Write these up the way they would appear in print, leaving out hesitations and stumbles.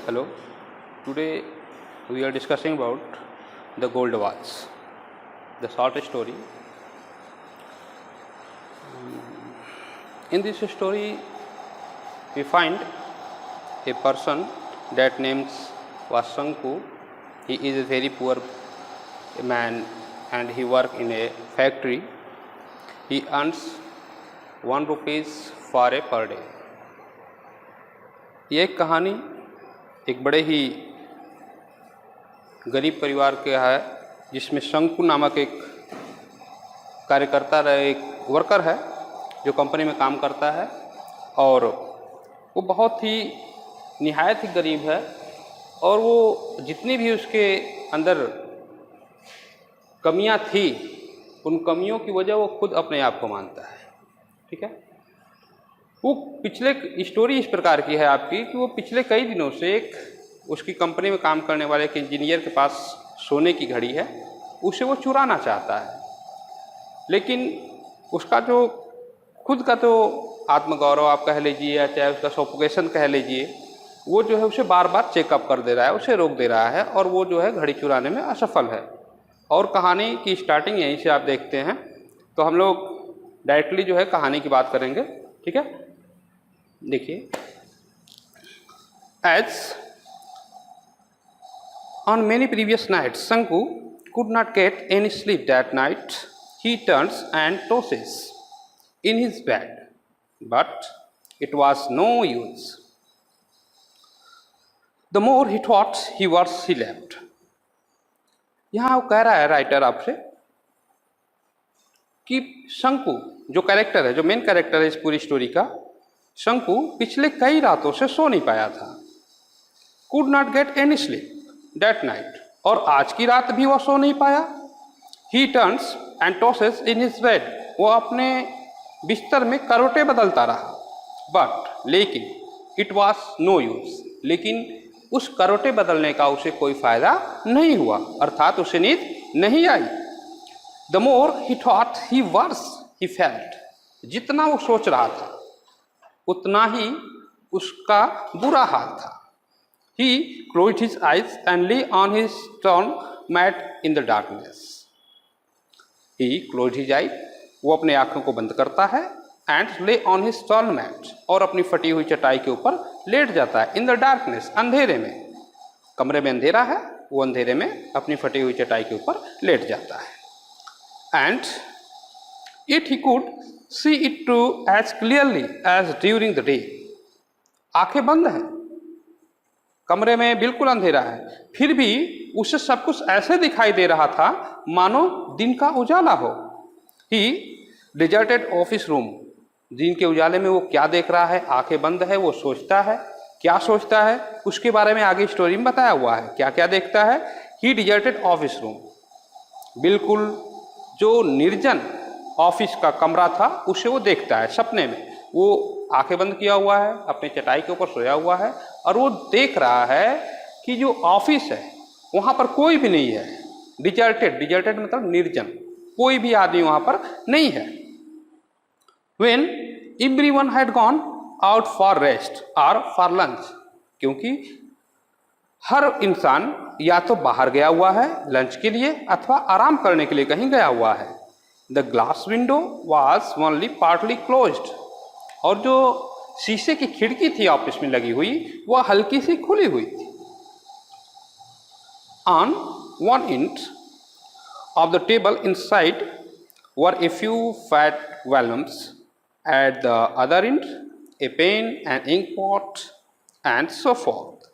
Hello, today we are discussing about the gold watch. The short story. In this story, we find a person that names was Sanku. He is a very poor man and he works in a factory. He earns 1 rupees for a per day. ये एक कहानी एक बड़े ही गरीब परिवार का है, जिसमें शंकु नामक एक कार्यकर्ता एक वर्कर है जो कंपनी में काम करता है और वो बहुत ही निहायत ही गरीब है और वो जितनी भी उसके अंदर कमियां थी उन कमियों की वजह वो खुद अपने आप को मानता है। ठीक है, वो पिछले स्टोरी इस प्रकार की है आपकी कि वो पिछले कई दिनों से एक उसकी कंपनी में काम करने वाले एक इंजीनियर के पास सोने की घड़ी है, उसे वो चुराना चाहता है, लेकिन उसका जो खुद का तो आत्मगौरव आप कह लीजिए या चाहे उसका सफोकेशन कह लीजिए, वो जो है उसे बार बार चेकअप कर दे रहा है, उसे रोक दे रहा है और वो जो है घड़ी चुराने में असफल है। और कहानी की स्टार्टिंग यहीं से आप देखते हैं, तो हम लोग डायरेक्टली जो है कहानी की बात करेंगे। ठीक है, देखिए, as on many previous nights, Sanku could not get any sleep that night. He turns and tosses in his bed, but it was no use. The more he thought, he worse he left. यहाँ वो कह रहा है writer आपसे कि शंकु जो character है, जो मेन कैरेक्टर है इस पूरी स्टोरी का, शंकु पिछले कई रातों से सो नहीं पाया था। Could not get any sleep that night, और आज की रात भी वह सो नहीं पाया। ही turns and tosses in his bed, वो अपने बिस्तर में करवटें बदलता रहा। बट लेकिन इट वॉज नो यूज, लेकिन उस करवटें बदलने का उसे कोई फायदा नहीं हुआ, अर्थात उसे नींद नहीं आई। The more he thought he worse he felt, जितना वो सोच रहा था उतना ही उसका बुरा हाल था। He closed his eyes and lay on his torn mat in the darkness. He closed his eyes, वो अपने आँखों को बंद करता है, and lay on his torn mat, और अपनी फटी हुई चटाई के ऊपर लेट जाता है। In the darkness, अंधेरे में, कमरे में अंधेरा है, वो अंधेरे में अपनी फटी हुई चटाई के ऊपर लेट जाता है। And it he could see it too as clearly as during the day. आंखें बंद हैं, कमरे में बिल्कुल अंधेरा है, फिर भी उसे सब कुछ ऐसे दिखाई दे रहा था मानो दिन का उजाला हो। ही डिजर्टेड ऑफिस रूम, दिन के उजाले में वो क्या देख रहा है, आंखें बंद है, वो सोचता है। क्या सोचता है उसके बारे में आगे स्टोरी में बताया हुआ है, क्या क्या देखता है। ही डिजर्टेड ऑफिस रूम, बिल्कुल जो निर्जन ऑफिस का कमरा था उसे वो देखता है सपने में। वो आंखें बंद किया हुआ है, अपने चटाई के ऊपर सोया हुआ है और वो देख रहा है कि जो ऑफिस है वहाँ पर कोई भी नहीं है। डिजर्टेड, डिजर्टेड मतलब निर्जन, कोई भी आदमी वहाँ पर नहीं है। When everyone had gone out for rest or for lunch, क्योंकि हर इंसान या तो बाहर गया हुआ है लंच के लिए अथवा आराम करने के लिए कहीं गया हुआ है। The glass window was only partly closed, और जो शीशे की खिड़की थी ऑफिस में लगी हुई वह हल्की सी खुली हुई थी। On one end of the table inside were a few fat volumes, at the other end a pen, an ink pot, and so forth.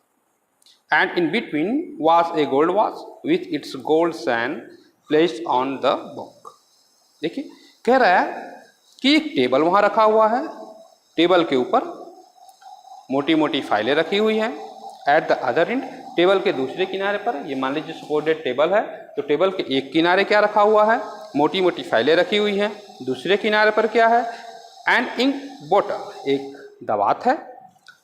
And in between was a gold watch with its gold chain placed on the book. देखिए, कह रहा है कि एक table वहाँ रखा हुआ है, टेबल के ऊपर मोटी मोटी फाइलें रखी हुई हैं। At the other and, table के दूसरे किनारे पर, ये मान लीजिए सपोर्टेड टेबल है तो टेबल के एक किनारे क्या रखा हुआ है, मोटी मोटी फाइलें रखी हुई हैं। दूसरे किनारे पर क्या है, एंड इंक बोतल, एक दवात है।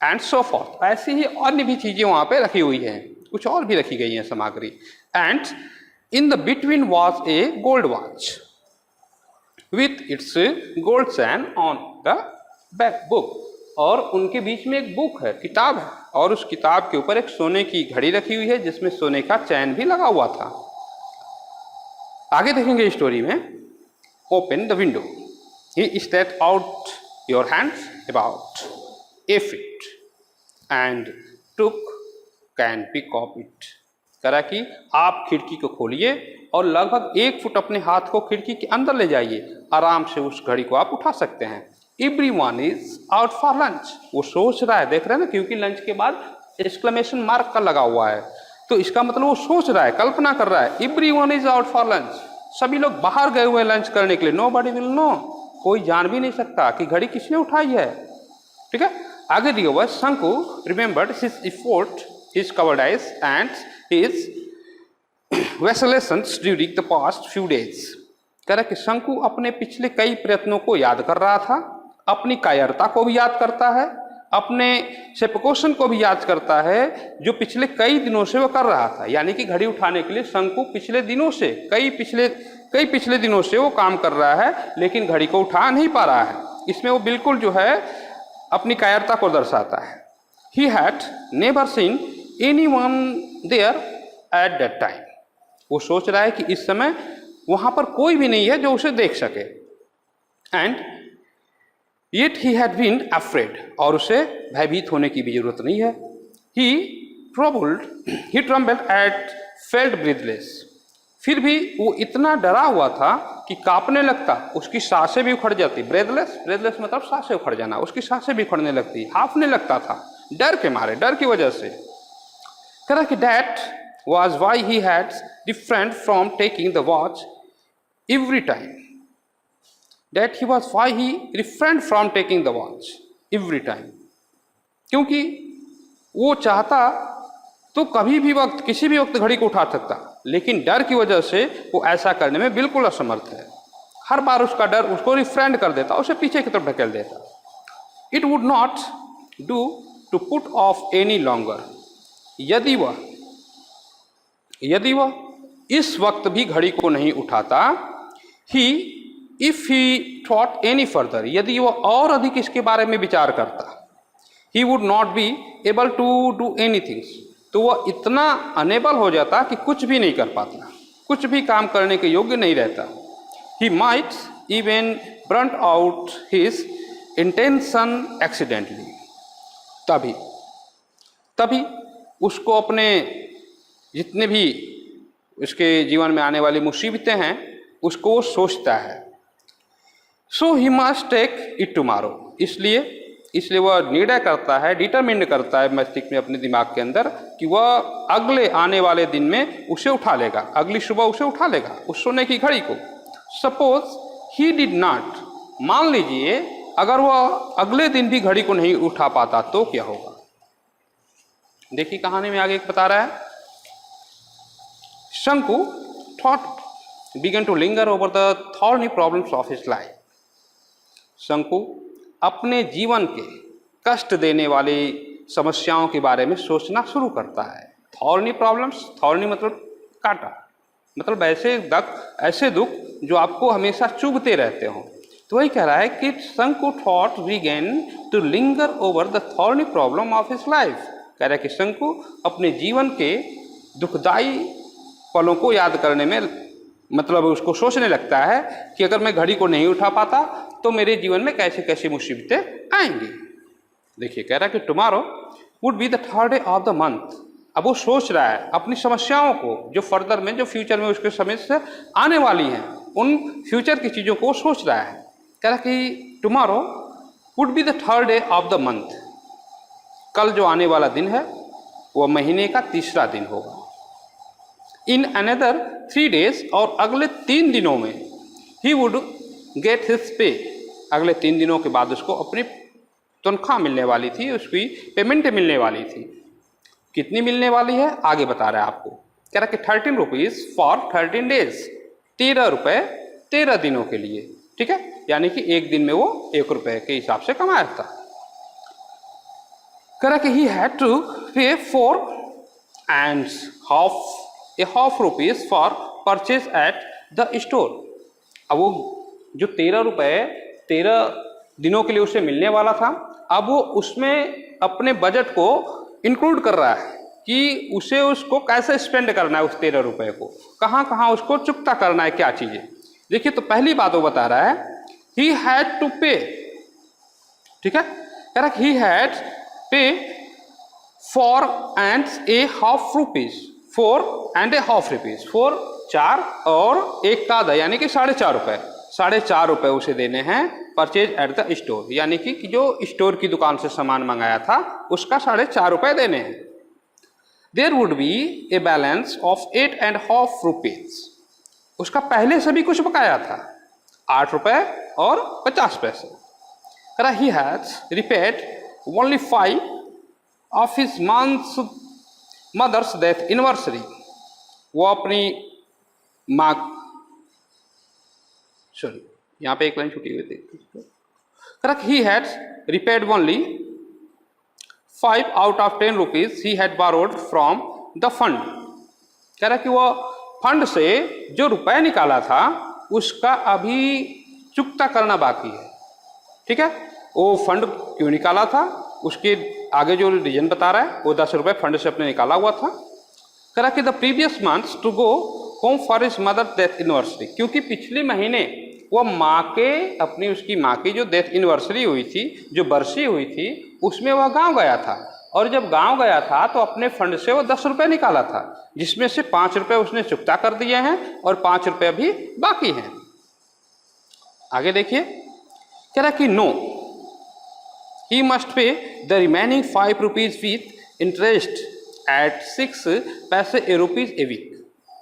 एंड सो फॉर्थ, ऐसी ही अन्य भी चीज़ें वहाँ पे रखी हुई हैं, कुछ और भी रखी गई हैं सामग्री। And in the between was a gold watch with its gold chain on the back book, और उनके बीच में एक बुक है, किताब है, और उस किताब के ऊपर एक सोने की घड़ी रखी हुई है जिसमें सोने का चैन भी लगा हुआ था। आगे देखेंगे स्टोरी में। Open the window, he stretch out your hands about a feet and took can pick of it. करा कि आप खिड़की को खोलिए और लगभग 1 फुट अपने हाथ को खिड़की के अंदर ले जाइए, आराम से उस घड़ी को आप उठा सकते हैं। Everyone is out for lunch, वो सोच रहा है, देख रहे हैं ना, क्योंकि लंच के बाद एक्सक्लेमेशन मार्क का लगा हुआ है, तो इसका मतलब वो सोच रहा है, कल्पना कर रहा है। Everyone is out for lunch, सभी लोग बाहर गए हुए लंच करने के लिए। Nobody will know, कोई जान भी नहीं सकता कि घड़ी किसने उठाई है। ठीक है, आगे दिया हुआ, शंकु remembered his effort, his cowardice and his vacillations during the past few days। कह रहा कि शंकु अपने पिछले कई प्रयत्नों को याद कर रहा था, अपनी कायरता को भी याद करता है, अपने सेपकोशन को भी याद करता है जो पिछले कई दिनों से वो कर रहा था। यानी कि घड़ी उठाने के लिए शंकु पिछले दिनों से कई पिछले दिनों से वो काम कर रहा है, लेकिन घड़ी को उठा नहीं पा रहा है। इसमें वो बिल्कुल जो है अपनी कायरता को दर्शाता है। He had never seen anyone there at that time, वो सोच रहा है कि इस समय वहां पर कोई भी नहीं है जो उसे देख सके। And yet he had been afraid, और उसे भयभीत होने की भी जरूरत नहीं है। he trembled and felt breathless, फिर भी वो इतना डरा हुआ था कि कांपने लगता, उसकी सांसें भी उखड़ जाती। ब्रेथलेस मतलब सांसें उखड़ जाना, उसकी सांसें भी उखड़ने लगती, हांफने लगता था डर के मारे, डर की वजह से। कह रहा कि that was why he had refrained from taking the watch every time, that he was why he refrained from taking the watch every time, क्योंकि वो चाहता तो कभी भी वक्त, किसी भी वक्त घड़ी को उठा सकता, लेकिन डर की वजह से वो ऐसा करने में बिल्कुल असमर्थ है। हर बार उसका डर उसको रिफ्रेंड कर देता, उसे पीछे की तरफ ढकेल देता। It would not do to put off any longer, यदि वह इस वक्त भी घड़ी को नहीं उठाता, if he thought any further, यदि वह और अधिक इसके बारे में विचार करता, he would not be able to do anything, तो वह इतना अनेबल हो जाता कि कुछ भी नहीं कर पाता, कुछ भी काम करने के योग्य नहीं रहता। He might even burnt out his intention accidentally, तभी उसको अपने जितने भी उसके जीवन में आने वाली मुसीबतें हैं उसको सोचता है। So he must take it tomorrow, इसलिए वह निर्णय करता है, डिटरमिन करता है मस्तिष्क में, अपने दिमाग के अंदर, कि वह अगले आने वाले दिन में उसे उठा लेगा, अगली सुबह उसे उठा लेगा उस सोने की घड़ी को। सपोज ही डिड नॉट, मान लीजिए अगर वह अगले दिन भी घड़ी को नहीं उठा पाता तो क्या होगा। देखिए कहानी में आगे बता रहा है, शंकु thought began to linger over the thorny problems of his life। शंकु अपने जीवन के कष्ट देने वाली समस्याओं के बारे में सोचना शुरू करता है। थॉर्नी प्रॉब्लम्स, थॉर्नी मतलब कांटा, मतलब ऐसे दुख जो आपको हमेशा चुभते रहते हो। तो वही कह रहा है कि शंकु thought began to linger over the thorny problem of his life। कह रहा है कि शंकु अपने जीवन के दुखदाई पलों को याद करने में, मतलब उसको सोचने लगता है कि अगर मैं घड़ी को नहीं उठा पाता तो मेरे जीवन में कैसे कैसे मुसीबतें आएंगी। देखिए कह रहा है कि tomorrow would be the third day of the month. अब वो सोच रहा है अपनी समस्याओं को, जो फर्दर में, जो फ्यूचर में उसके समय से आने वाली हैं, उन फ्यूचर की चीज़ों को सोच रहा है। कह रहा कि tomorrow would be the third day of the month, कल जो आने वाला दिन है वह महीने का तीसरा दिन होगा। इन अनदर 3 days, और अगले 3 दिनों में he would get his pay, अगले 3 दिनों के बाद उसको अपनी तनख्वाह मिलने वाली थी, उसकी पेमेंट मिलने वाली थी। कितनी मिलने वाली है आगे बता रहा है आपको। कह रहा कि 13 रुपीज फॉर 13 days, 13 रुपये 13 दिनों के लिए। ठीक है, यानी कि एक दिन में वो 1 रुपये के हिसाब से कमाया था। कह रहा कि ही हैड टू पे 4 and half rupees for purchase at the store। अब वो जो 13 रुपये 13 दिनों के लिए उसे मिलने वाला था, अब वो उसमें अपने बजट को इंक्लूड कर रहा है कि उसे उसको कैसे स्पेंड करना है, उस 13 रुपए को कहाँ कहाँ उसको चुकता करना है, क्या चीजें। देखिए, तो पहली बात वो बता रहा है ही हैड टू पे, ठीक है, कह रहा ही हैड पे for and a half rupees, 4.5 rupees, 4 4 और एक का आधा, यानी कि 4.5 रुपए, 4.5 रुपए उसे देने हैं परचेज एट द स्टोर, यानी कि जो स्टोर की दुकान से सामान मंगाया था उसका 4.5 रुपए देने हैं। There would be a balance of 8.5 rupees, उसका पहले से भी कुछ बकाया था, 8 रुपए और 50 पैसे। कह रहा he has repaid only 5 of his mother's death anniversary, वो अपनी माँ, सॉरी यहाँ पे एक लाइन छुटी हुई थी, correct, he had repaid only 5 out of 10 rupees he had borrowed from the fund. कह रहा कि वो फंड से जो रुपए निकाला था उसका अभी चुकता करना बाकी है, ठीक है। वो फंड क्यों निकाला था उसके आगे जो रीजन बता रहा है, वो 10 रुपए फंड से अपने निकाला हुआ था। कह रहा कि the previous month to go home for his mother death anniversary, क्योंकि पिछले महीने वो माँ के, अपनी उसकी माँ की जो डेथ एनिवर्सरी हुई थी, जो बरसी हुई थी, उसमें वह गांव गया था, और जब गांव गया था तो अपने फंड से वो 10 रुपए निकाला था, जिसमें से 5 रुपए उसने चुकता कर दिए हैं और 5 रुपए अभी बाकी हैं। आगे देखिए, कह रहा कि no, he must pay the remaining 5 rupees with interest at 6 पैसे a rupees a week।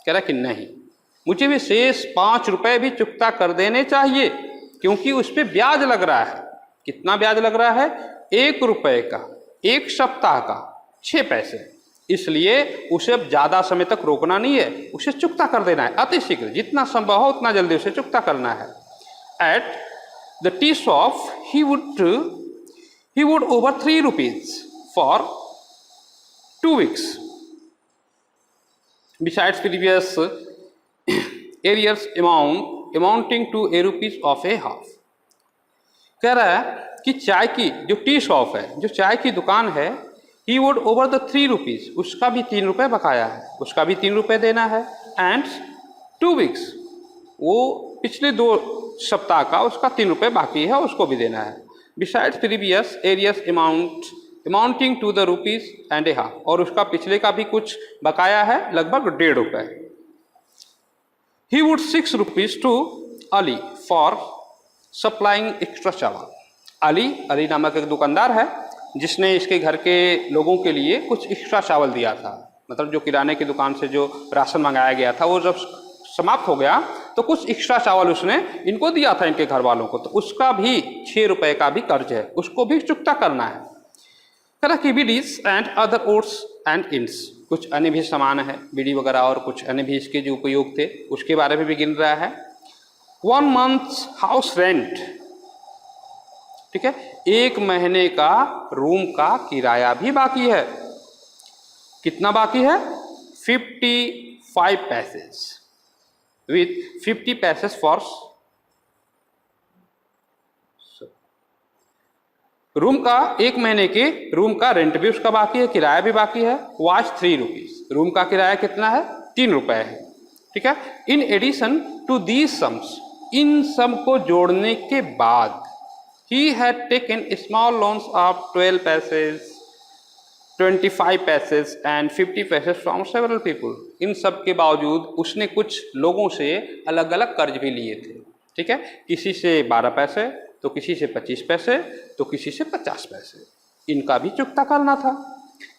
कह रहा कि नहीं, मुझे भी शेष 5 रुपए भी चुकता कर देने चाहिए, क्योंकि उस पर ब्याज लग रहा है। कितना ब्याज लग रहा है? 1 रुपए का, 1 सप्ताह का 6 पैसे, इसलिए उसे अब ज्यादा समय तक रोकना नहीं है, उसे चुकता कर देना है अति शीघ्र, जितना संभव हो उतना जल्दी उसे चुकता करना है। At the tea shop he would over 3 rupees for 2 weeks besides previous arrears amounting to a rupees of a half। कह रहा है कि चाय की जो टी शॉप है, जो चाय की दुकान है, he would over the 3 rupees, उसका भी 3 रुपए बकाया है, उसका भी 3 रुपए देना है। एंड 2 weeks, वो पिछले 2 सप्ताह का उसका 3 रुपए बाकी है, उसको भी देना है। Besides previous arrears amounting to the ₹1.5, और उसका पिछले का भी कुछ बकाया है, लगभग 1.5 रुपए। He would 6 rupees to Ali for supplying extra चावल। अली नामक एक दुकानदार है जिसने इसके घर के लोगों के लिए कुछ एक्स्ट्रा चावल दिया था, मतलब जो किराने की दुकान से जो राशन मंगाया गया था वो जब समाप्त हो गया तो कुछ एक्स्ट्रा चावल उसने इनको दिया था, इनके घर वालों को, तो उसका भी 6 रुपए का भी कर्ज है, उसको भी चुकता करना है। कह कि beedis and other odds and ends, कुछ अन्य भी सामान है, बीड़ी वगैरह और कुछ अन्य भी इसके जो उपयोग थे उसके बारे में भी गिन रहा है। 1 month हाउस रेंट, ठीक है, 1 महीने का रूम का किराया भी बाकी है। कितना बाकी है? 55 पैसे with 50 पैसेस फॉर रूम का, 1 महीने के रूम का रेंट भी उसका बाकी है, किराया भी बाकी है। वाज 3 रुपीज, रूम का किराया कितना है? 3 रुपए है, ठीक है। In addition to these sums, इन सब को जोड़ने के बाद he had taken small loans of 12 paises, 25 paises and 50 paises from several people. इन सब के बावजूद उसने कुछ लोगों से अलग अलग कर्ज भी लिए थे, ठीक है, किसी से 12 पैसे, तो किसी से 25 पैसे, तो किसी से 50 पैसे, इनका भी चुकता करना था।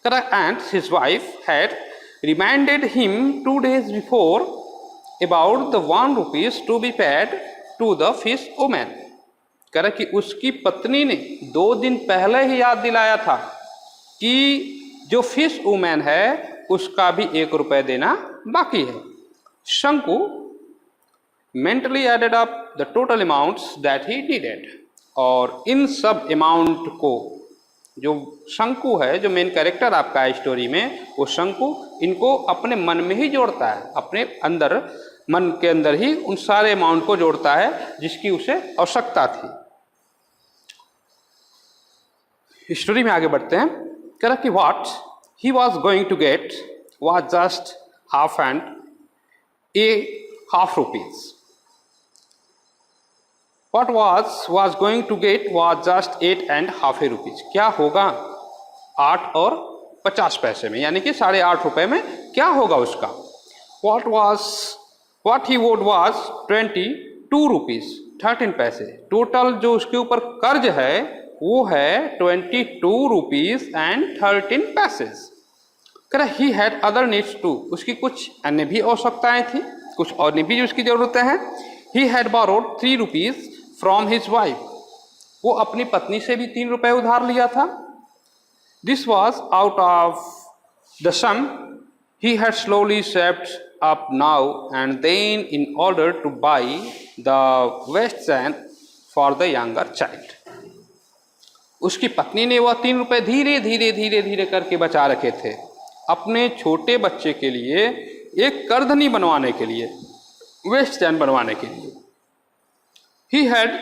And his wife had reminded him 2 days before about the 1 rupees to be paid to the fish women. कह रहा कि उसकी पत्नी ने 2 दिन पहले ही याद दिलाया था कि जो फिश वुमेन है उसका भी 1 रुपए देना बाकी है। Shanku mentally added up the total amounts that he did, और इन सब अमाउंट को, जो शंकु है, जो मेन कैरेक्टर आपका है स्टोरी में, वो शंकु इनको अपने मन में ही जोड़ता है, अपने अंदर, मन के अंदर ही उन सारे अमाउंट को जोड़ता है जिसकी उसे आवश्यकता थी। स्टोरी में आगे बढ़ते हैं। कह रहा कि what he was going to get was just half and a half rupees. What was going to get was just 8.5 rupees। क्या होगा 8 और 50 पैसे में, यानी कि 8.5 रुपए में क्या होगा उसका। What he owed was 22 rupees 13 पैसे। टोटल जो उसके ऊपर कर्ज है वो है 22 rupees and 13 पैसेज। कह he had other needs too, उसकी कुछ अन्य भी आवश्यकताएं थी, कुछ और भी उसकी जरूरतें हैं। He had borrowed 3 rupees from his wife, वो अपनी पत्नी से भी 3 रुपए उधार लिया था। This was out of the sum he had slowly saved up now and then in order to buy the waist chain for the younger child. उसकी पत्नी ने वह 3 रुपए धीरे धीरे धीरे धीरे करके बचा रखे थे अपने छोटे बच्चे के लिए, एक करधनी बनवाने के लिए, वेस्ट चैन बनवाने के लिए। He had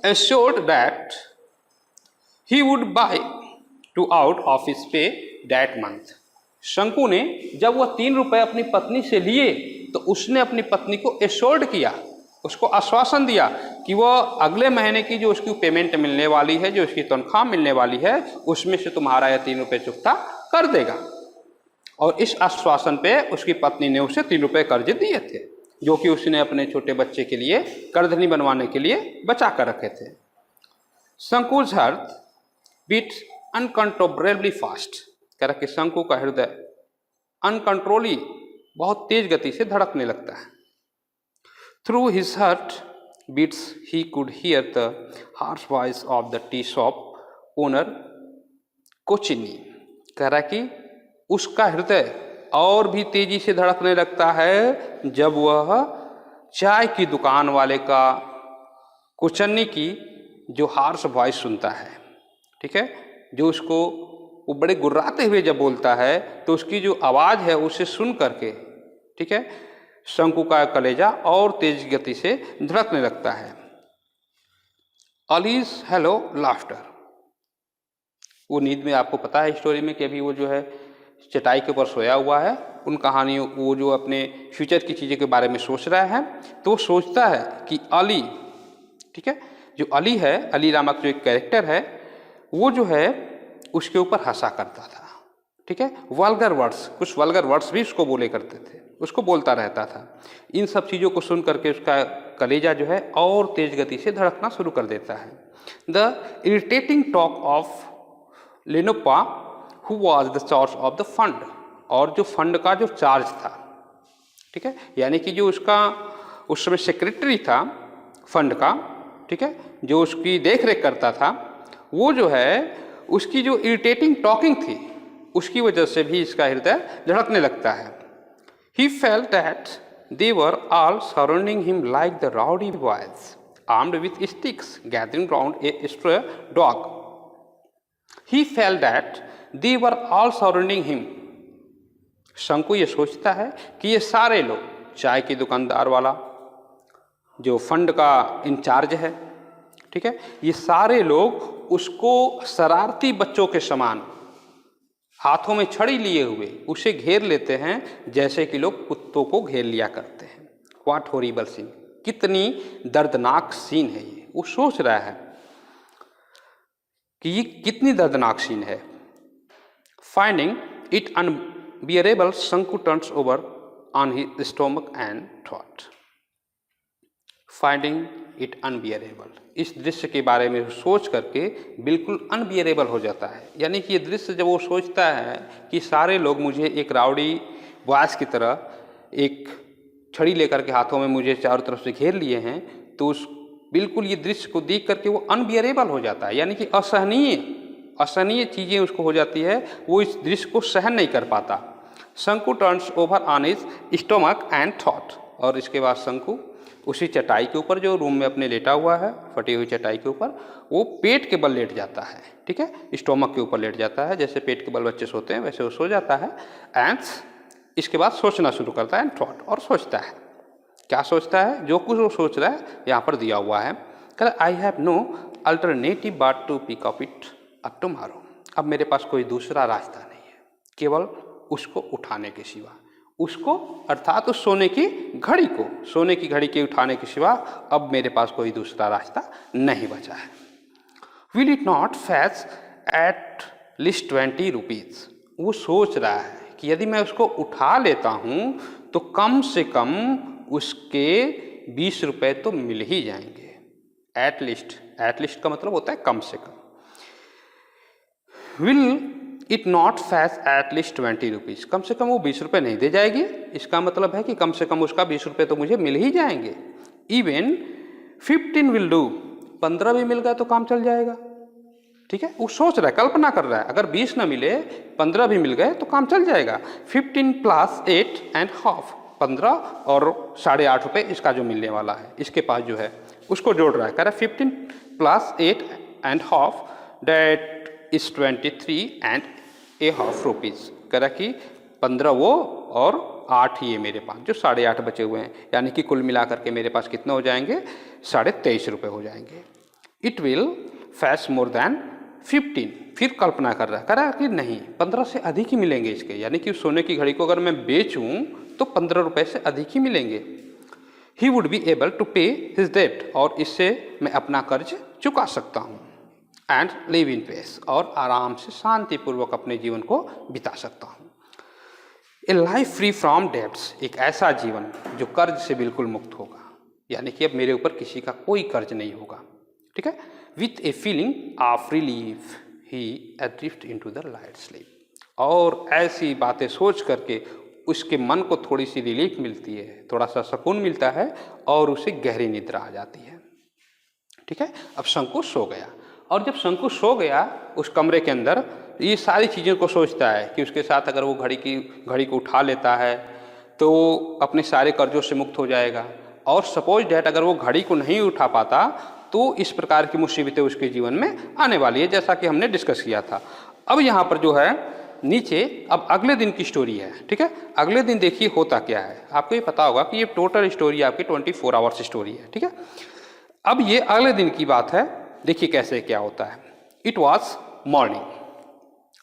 assured that he would buy 2 out of his pay that month। शंकु ने जब वह 3 रुपए अपनी पत्नी से लिए तो उसने अपनी पत्नी को एश्योर्ड किया, उसको आश्वासन दिया कि वह अगले महीने की जो उसकी पेमेंट मिलने वाली है, जो उसकी तनख्वाह मिलने वाली है, उसमें से तुम्हारा यह 3 रुपए चुकता कर देगा। और इस आश्वासन पे उसकी पत्नी ने उसे 3 रुपए कर्ज दिए थे, जो कि उसने अपने छोटे बच्चे के लिए करधनी बनवाने के लिए बचा कर रखे थे। शंकु's हार्ट बीट अनकंट्रोलेबली फास्ट। कह रहा कि शंकु का हृदय अनकंट्रोली बहुत तेज गति से धड़कने लगता है। Through his heart beats he could hear the harsh voice of the tea shop owner Kochini. कह रहा कि उसका हृदय और भी तेजी से धड़कने लगता है जब वह चाय की दुकान वाले का कोचन्नी की जो हार्श वॉइस सुनता है। ठीक है, जो उसको वो बड़े गुर्राते हुए जब बोलता है तो उसकी जो आवाज़ है उसे सुन करके, ठीक है, शंकु का कलेजा और तेज गति से धड़कने लगता है। Allies hello laughter. वो नींद में, आपको पता है स्टोरी में कि अभी वो जो है चटाई के ऊपर सोया हुआ है, उन कहानियों, वो जो अपने फ्यूचर की चीज़ों के बारे में सोच रहा है, तो वो सोचता है कि अली, ठीक है, जो अली है, अली नामक जो एक कैरेक्टर है, वो जो है उसके ऊपर हंसा करता था। ठीक है, वल्गर वर्ड्स, कुछ वल्गर वर्ड्स भी उसको बोले करते थे, उसको बोलता रहता था। इन सब चीज़ों को सुन करके उसका कलेजा जो है और तेज गति से धड़कना शुरू कर देता है। The irritating talk of Lenopa who was the charge of the fund, और जो फंड का जो चार्ज था, ठीक है, यानी कि जो उसका उस समय सेक्रेटरी था फंड का, ठीक है, जो उसकी देख रेख करता था, वो जो है उसकी जो इरिटेटिंग टॉकिंग थी उसकी वजह से भी इसका हृदय धड़कने लगता है। He felt that they were all surrounding him like the rowdy boys armed with sticks gathering round A stray dog. He felt that they were all surrounding him. शंकु ये सोचता है कि ये सारे लोग, चाय की दुकानदार वाला, जो फंड का इंचार्ज है, ठीक है, ये सारे लोग उसको शरारती बच्चों के समान हाथों में छड़ी लिए हुए उसे घेर लेते हैं, जैसे कि लोग कुत्तों को घेर लिया करते हैं। व्हाट हॉरिबल सीन, कितनी दर्दनाक सीन है ये। वो सोच रहा है कि ये कितनी दर्दनाक सीन है। फाइंडिंग इट अनबियरेबल, शंकु turns over on his stomach and thought. Finding it unbearable, इस दृश्य के बारे में सोच करके बिल्कुल अनबियरेबल हो जाता है। यानी कि ये दृश्य जब वो सोचता है कि सारे लोग मुझे एक राउडी बॉयज की तरह एक छड़ी लेकर के हाथों में मुझे चारों तरफ से घेर लिए हैं, तो उस बिल्कुल ये दृश्य को देख करके वो अनबियरेबल हो जाता है, यानी कि असहनीय चीज़ें उसको हो जाती है, वो इस दृश्य को सहन नहीं कर पाता। शंकु turns over on his stomach and thought, और इसके बाद शंकु उसी चटाई के ऊपर, जो रूम में अपने लेटा हुआ है, फटी हुई चटाई के ऊपर, वो पेट के बल लेट जाता है। ठीक है, स्टोमक के ऊपर लेट जाता है, जैसे पेट के बल बच्चे सोते हैं वैसे वो सो जाता है। एंड इसके बाद सोचना शुरू करता है, एंड थॉट, और सोचता है। क्या सोचता है? जो कुछ वो सोच रहा है यहाँ पर दिया हुआ है। I have no alternative but to pick up it up tomorrow. अब मेरे पास कोई दूसरा रास्ता नहीं है केवल उसको उठाने के सिवा, उसको अर्थात उस सोने की घड़ी को, सोने की घड़ी के उठाने के सिवा अब मेरे पास कोई दूसरा रास्ता नहीं बचा है। Will it not fetch at least 20 rupees. वो सोच रहा है कि यदि मैं उसको उठा लेता हूँ तो कम से कम उसके 20 रुपये तो मिल ही जाएंगे। एट लीस्ट का मतलब होता है कम से कम। Will it not fetch at least 20 rupees, कम से कम वो 20 रुपये नहीं दे जाएगी, इसका मतलब है कि कम से कम उसका 20 रुपये तो मुझे मिल ही जाएंगे। इवन 15 विल डू, 15 भी मिल गया तो काम चल जाएगा। ठीक है, वो सोच रहा है, कल्पना कर रहा है, अगर 20 ना मिले 15 भी मिल गए तो काम चल जाएगा। 15 + 8.5, 15 और 8.5 रुपये इसका जो मिलने वाला है, इसके पास जो है उसको जोड़ रहा है। कह रहा है 15 + 8.5 दैट इज 23.5 रुपीज़। कह रहा कि 15 वो और 8 ये मेरे पास जो 8.5 बचे हुए हैं, यानी कि कुल मिलाकर के मेरे पास कितने हो जाएंगे, 23.5 रुपये हो जाएंगे। It will fetch more than 15, फिर कल्पना कर रहा है, कह रहा है कि नहीं 15 से अधिक ही मिलेंगे इसके, यानी कि सोने की घड़ी को अगर मैं बेचूं तो 15 रुपये से अधिक ही मिलेंगे। He would be able to pay his debt, और इससे मैं अपना कर्ज चुका सकता हूँ। एंड लिव इन पीस, और आराम से शांतिपूर्वक अपने जीवन को बिता सकता हूँ। A life free from debts, एक ऐसा जीवन जो कर्ज से बिल्कुल मुक्त होगा, यानी कि अब मेरे ऊपर किसी का कोई कर्ज नहीं होगा। ठीक है, with a feeling of relief he adrift into the light sleep, और ऐसी बातें सोच करके उसके मन को थोड़ी सी रिलीफ मिलती है, थोड़ा सा सुकून मिलता है और उसे गहरी निद्रा आ जाती है। ठीक है, अब शंकु सो गया, और जब शंकु सो गया उस कमरे के अंदर, ये सारी चीज़ों को सोचता है कि उसके साथ अगर वो घड़ी को उठा लेता है तो अपने सारे कर्जों से मुक्त हो जाएगा, और सपोज डैट अगर वो घड़ी को नहीं उठा पाता तो इस प्रकार की मुसीबतें उसके जीवन में आने वाली है, जैसा कि हमने डिस्कस किया था। अब यहाँ पर जो है नीचे अब अगले दिन की स्टोरी है। ठीक है, अगले दिन देखिए होता क्या है। आपको ये पता होगा कि ये टोटल स्टोरी आपकी 24 आवर्स स्टोरी है। ठीक है, अब ये अगले दिन की बात है, देखिए कैसे क्या होता है। इट वॉज मॉर्निंग,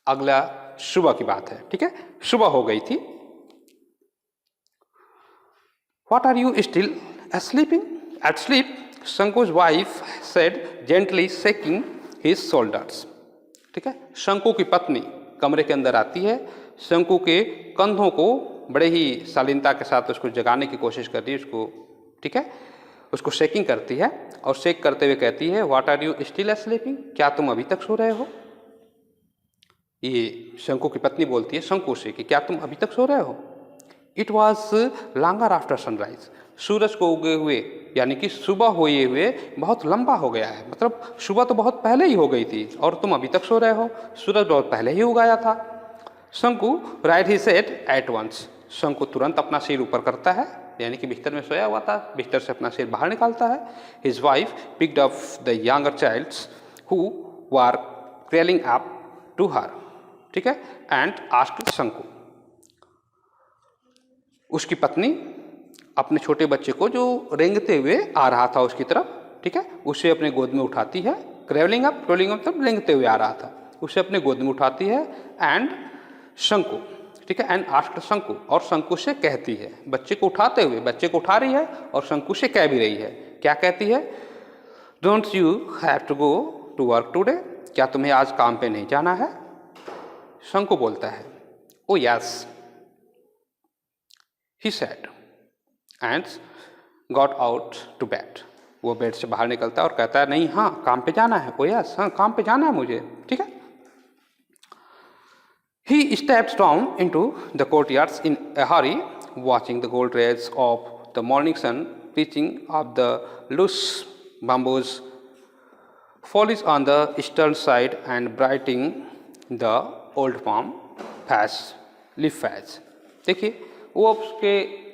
अगला सुबह की बात है। ठीक है, सुबह हो गई थी। What are you still sleeping at sleep, Shanku's wife said gently shaking his shoulders. ठीक है, शंकु की पत्नी कमरे के अंदर आती है, शंकु के कंधों को बड़े ही शालीनता के साथ उसको जगाने की कोशिश करती है उसको। ठीक है, उसको शेकिंग करती है और शेक करते हुए कहती है what are you still sleeping, क्या तुम अभी तक सो रहे हो। ये शंकु की पत्नी बोलती है शंकु से कि क्या तुम अभी तक सो रहे हो। It was longer after sunrise, सूरज को उगे हुए यानी कि सुबह हुए हुए बहुत लंबा हो गया है, मतलब सुबह तो बहुत पहले ही हो गई थी और तुम अभी तक सो रहे हो, सूरज बहुत पहले ही उगाया था। Shanku right he said at once, Shanku तुरंत अपना सिर ऊपर करता है, यानी कि बिस्तर में सोया हुआ था, बिस्तर से अपना सिर बाहर निकालता है। His wife picked up the younger childs who were crawling up to her. ठीक है, एंड आस्क्ड शंकु, उसकी पत्नी अपने छोटे बच्चे को जो रेंगते हुए आ रहा था उसकी तरफ, ठीक है, उसे अपने गोद में उठाती है। क्रेवलिंग अप मतलब रेंगते हुए आ रहा था, उसे अपने गोद में उठाती है। एंड शंकु, ठीक है, एंड आस्क्ड शंकु, और शंकु से कहती है, बच्चे को उठाते हुए, बच्चे को उठा रही है और शंकु से कह भी रही है, क्या कहती है, don't you have to go to work today, क्या तुम्हें आज काम पे नहीं जाना है। शंकु बोलता है oh yes he said and got out to bed, वो बेड से बाहर निकलता है और कहता है नहीं, हाँ काम पे जाना है। ओ यस, हाँ काम पे जाना है मुझे। ठीक है, he steps down into the courtyards in a hurry, watching the gold rays of the morning sun reaching up the loose bamboos foliage on the eastern side and brightening the old palm leaf patch। देखिए वो उसके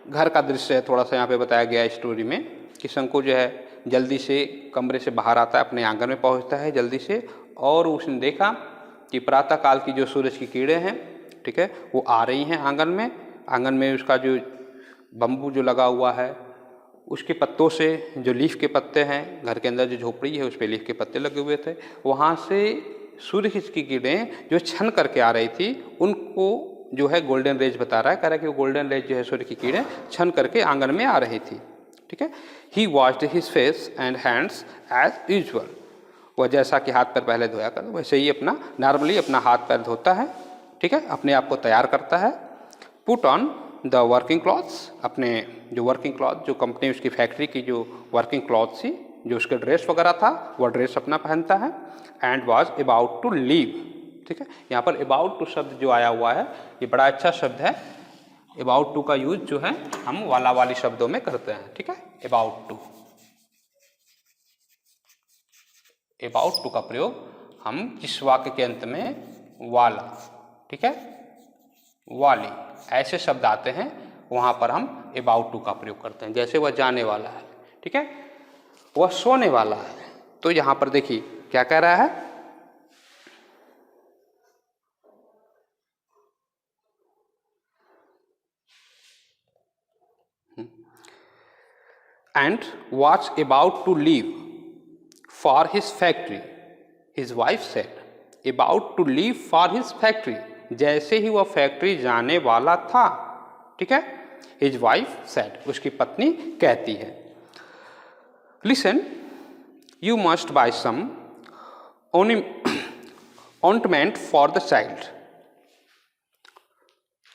घर का दृश्य है, थोड़ा सा यहाँ पे बताया गया है स्टोरी में कि शंकु जो है जल्दी से कमरे से बाहर आता है, अपने आंगन में पहुँचता है जल्दी से, और उसने देखा कि प्रातः काल की जो सूरज की किरणें हैं, ठीक है, वो आ रही हैं आंगन में। आंगन में उसका जो बम्बू जो लगा हुआ है उसके पत्तों से, जो लीफ के पत्ते हैं, घर के अंदर जो झोपड़ी है उस पर लीफ के पत्ते लगे हुए थे, वहाँ से सूर्य की किरणें जो छन करके आ रही थी उनको जो है गोल्डन रेज बता रहा है, कह रहा है कि वो गोल्डन रेज जो है सूर्य की किरणें छन करके आंगन में आ रही थी। ठीक है। He washed his face and hands as usual, वह जैसा कि हाथ पैर पहले धोया कर वैसे ही अपना नॉर्मली अपना हाथ पैर धोता है। ठीक है, अपने आप को तैयार करता है। Put on the working clothes, अपने जो वर्किंग क्लॉथ जो कंपनी उसकी फैक्ट्री की जो वर्किंग क्लॉथ थी जो उसके ड्रेस वगैरह था वह ड्रेस अपना पहनता है। And was about to leave. ठीक है, यहाँ पर अबाउट टू शब्द जो आया हुआ है ये बड़ा अच्छा शब्द है। अबाउट टू का यूज जो है हम वाला वाली शब्दों में करते हैं। ठीक है, अबाउट टू, अबाउट टू का प्रयोग हम जिस वाक्य के अंत में वाला, ठीक है, वाली ऐसे शब्द आते हैं वहां पर हम अबाउट टू का प्रयोग करते हैं। जैसे वह जाने वाला है, ठीक है, वह सोने वाला है, तो यहां पर देखिए क्या कह रहा है, and was about to leave for his factory, his wife said about to leave for his factory, जैसे ही वह फैक्ट्री जाने वाला था। ठीक है, हिज वाइफ सेड, उसकी पत्नी कहती है। Listen, you must buy some ornament for the child.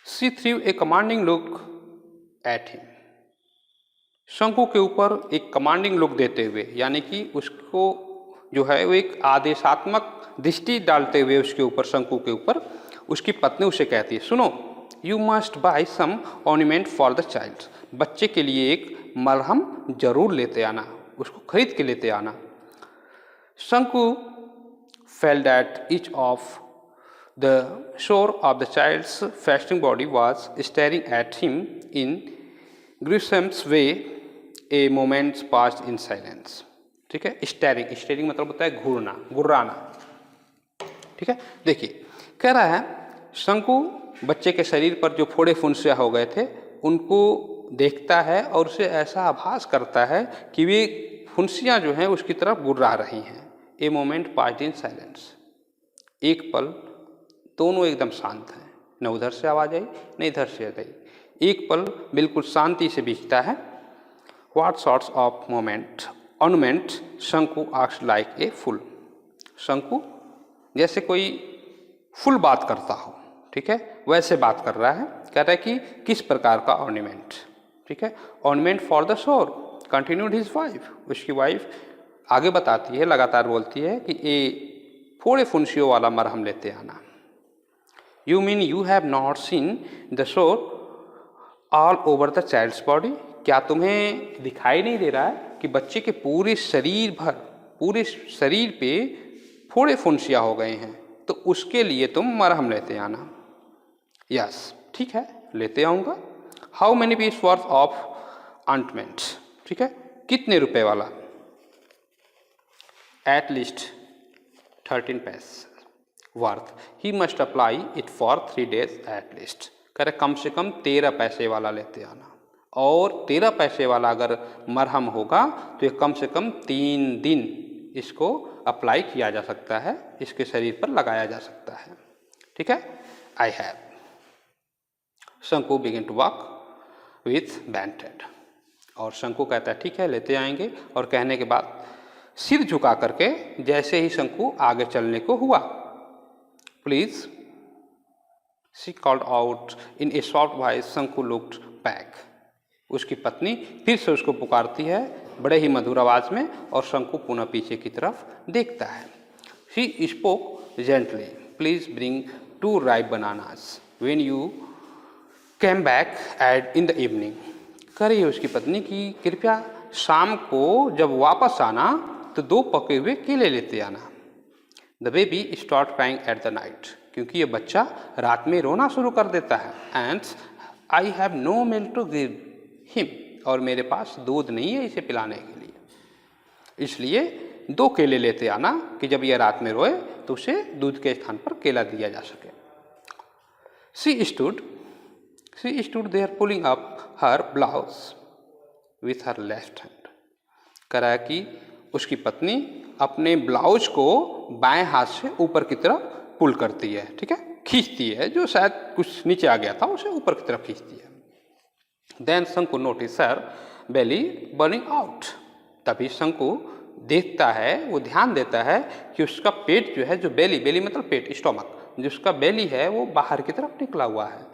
She threw a commanding look at him. शंकु के ऊपर एक कमांडिंग लुक देते हुए, यानी कि उसको जो है वो एक आदेशात्मक दृष्टि डालते हुए उसके ऊपर, शंकु के ऊपर उसकी पत्नी उसे कहती है, सुनो, you must buy some ornament for the child, बच्चे के लिए एक मरहम जरूर लेते आना, उसको खरीद के लेते आना। शंकु felt that each of the shore of the child's fasting body was staring at him in gruesome way. A moment passed in silence. ठीक है, स्टेरिंग, स्टेरिंग मतलब होता है घूरना, गुर्राना। ठीक है, देखिए कह रहा है शंकु बच्चे के शरीर पर जो फोड़े फुंसियाँ हो गए थे उनको देखता है और उसे ऐसा आभास करता है कि वे फुंसियाँ जो हैं उसकी तरफ गुर्रा रही हैं। A moment passed in silence, एक पल दोनों एकदम शांत हैं, न उधर से आवाज आई न इधर से गई, एक पल बिल्कुल शांति से बीतता है। What sorts of moment ornament Shanku asked like a fool, Shanku जैसे कोई फुल बात करता हो, ठीक है, वैसे बात कर रहा है, कह रहा है कि किस प्रकार का ऑर्नामेंट। ठीक है, ornament for the shore, continued his wife, उसकी वाइफ आगे बताती है, लगातार बोलती है कि ये फोड़े फुंसियों वाला मरहम लेते आना। You mean you have not seen the sore all over the child's body, क्या तुम्हें दिखाई नहीं दे रहा है कि बच्चे के पूरे शरीर भर, पूरे शरीर पे फोड़े फुंसियाँ हो गए हैं, तो उसके लिए तुम मरहम लेते आना। यस, ठीक है, लेते आऊँगा। How many piece worth of ornament, ठीक है, कितने रुपए वाला। At least 13 पैसे worth, he must apply it for 3 days at least, करे कम से कम 13 पैसे वाला लेते आना, और 13 पैसे वाला अगर मरहम होगा तो ये कम से कम 3 दिन इसको अप्लाई किया जा सकता है, इसके शरीर पर लगाया जा सकता है। ठीक है, I have. Shanku begin to walk with bent head, और शंकु कहता है ठीक है लेते आएंगे, और कहने के बाद सिर झुका करके जैसे ही शंकु आगे चलने को हुआ, please she called out in A soft voice, शंकु लुक्ड बैक, उसकी पत्नी फिर से उसको पुकारती है बड़े ही मधुर आवाज में, और शंकु पुनः पीछे की तरफ देखता है। She spoke gently, please bring 2 ripe bananas when you came back at in the evening, कह रही है उसकी पत्नी की कृपया शाम को जब वापस आना तो 2 पके हुए केले लेते आना। The baby start crying at the night, क्योंकि ये बच्चा रात में रोना शुरू कर देता है। And I have no milk to give him, और मेरे पास दूध नहीं है इसे पिलाने के लिए, इसलिए 2 केले लेते आना कि जब यह रात में रोए तो उसे दूध के स्थान पर केला दिया जा सके। She stood there pulling up her blouse with her left hand, करा कि उसकी पत्नी अपने ब्लाउज को बाएं हाथ से ऊपर की तरफ पुल करती है, ठीक है, खींचती है, जो शायद कुछ नीचे आ गया था उसे ऊपर की तरफ खींचती है। देन शंकु नोटिस हर बेली बर्निंग आउट। तभी शंकु देखता है, वो ध्यान देता है कि उसका पेट जो है, जो बेली, बेली मतलब पेट, स्टोमक, जिसका बेली है वो बाहर की तरफ निकला हुआ है।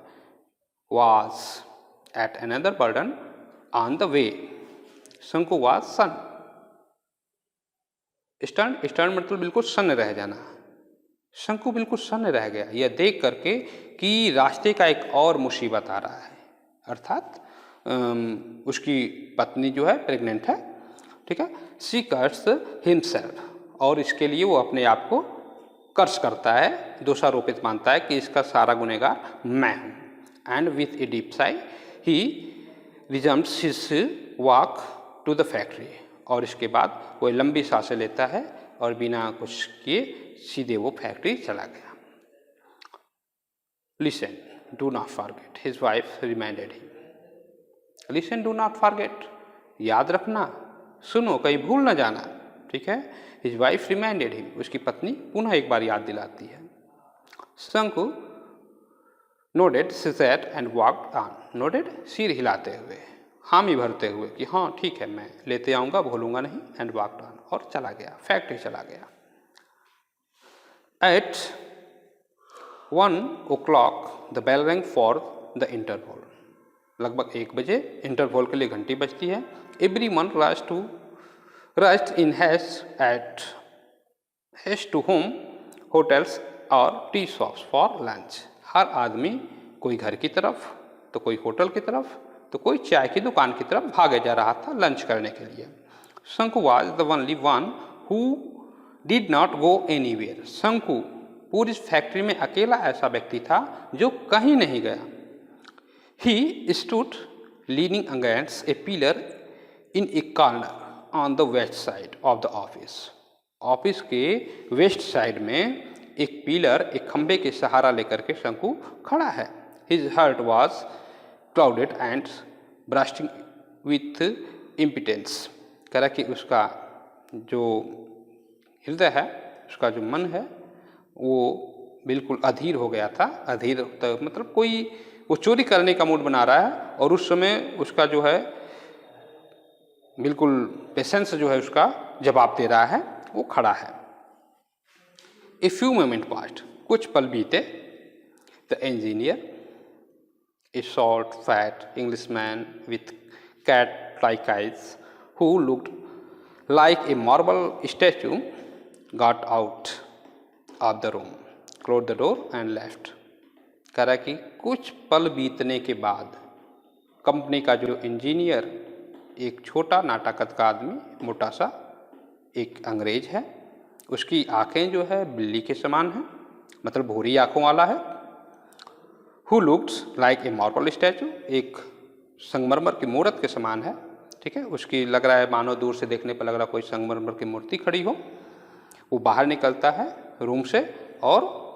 was at another burden on the way. शंकु was सन। स्टन मतलब बिल्कुल सन्न रह जाना। शंकु बिल्कुल सन्न रह गया यह देख करके कि रास्ते का एक और मुसीबत आ रहा है, अर्थात उसकी पत्नी जो है प्रेग्नेंट है, ठीक है। सी कर्स हिमसेल्फ, और इसके लिए वो अपने आप को कर्स करता है, दोषारोपित मानता है कि इसका सारा गुनहगार मैं हूँ। And with a deep sigh he resumes his walk to the factory, और इसके बाद वो लंबी सांसें लेता है और बिना कुछ किए सीधे वो फैक्ट्री चला गया। Listen do not forget, his wife reminded him. Listen do not forget, याद रखना, सुनो, कहीं भूल न जाना, ठीक है। हिज वाइफ रिमाइंडेड हिम, उसकी पत्नी पुनः एक बार याद दिलाती है। शंकु नोडेड सिसेट एंड वॉकड ऑन। नोडेड सिर हिलाते हुए, हामी भरते हुए कि हाँ ठीक है मैं लेते आऊँगा, भूलूंगा नहीं। एंड वॉकड ऑन, और चला गया, फैक्ट्री चला गया। At 1 o'clock the bell rang for the interval. लगभग 1 बजे इंटरवल के लिए घंटी बजती है। Everyone rushed in haste to home hotels और टी शॉप्स फॉर लंच। हर आदमी कोई घर की तरफ, तो कोई होटल की तरफ, तो कोई चाय की दुकान की तरफ भागे जा रहा था लंच करने के लिए। शंकु was the only one who did not go anywhere. शंकु पूरी फैक्ट्री में अकेला ऐसा व्यक्ति था जो कहीं नहीं गया। He stood leaning against A pillar in A corner on the west side of the office. Office के वेस्ट साइड में एक पिलर, एक खंबे के सहारा लेकर के शंकु खड़ा है। His heart was clouded and bursting with impatience. कह रहा कि उसका जो हृदय है, उसका जो मन है, वो बिल्कुल अधीर हो गया था। अधीर मतलब कोई वो चोरी करने का मूड बना रहा है, और उस समय उसका जो है बिल्कुल पेशेंस जो है उसका जवाब दे रहा है, वो खड़ा है। ए फ्यू मोमेंट पास्ट, कुछ पल बीते। The engineer, a short fat Englishman with cat like eyes who looked like a marble statue got out of the room, close the door and left. कह रहा कि कुछ पल बीतने के बाद कंपनी का जो इंजीनियर, एक छोटा नाटा कद का आदमी, मोटा सा एक अंग्रेज है, उसकी आंखें जो है बिल्ली के समान हैं, मतलब भूरी आंखों वाला है। Who looks like a marble statue, एक संगमरमर की मूर्त के समान है, ठीक है। उसकी लग रहा है मानो दूर से देखने पर लग रहा कोई संगमरमर की मूर्ति खड़ी हो। वो बाहर निकलता है रूम से और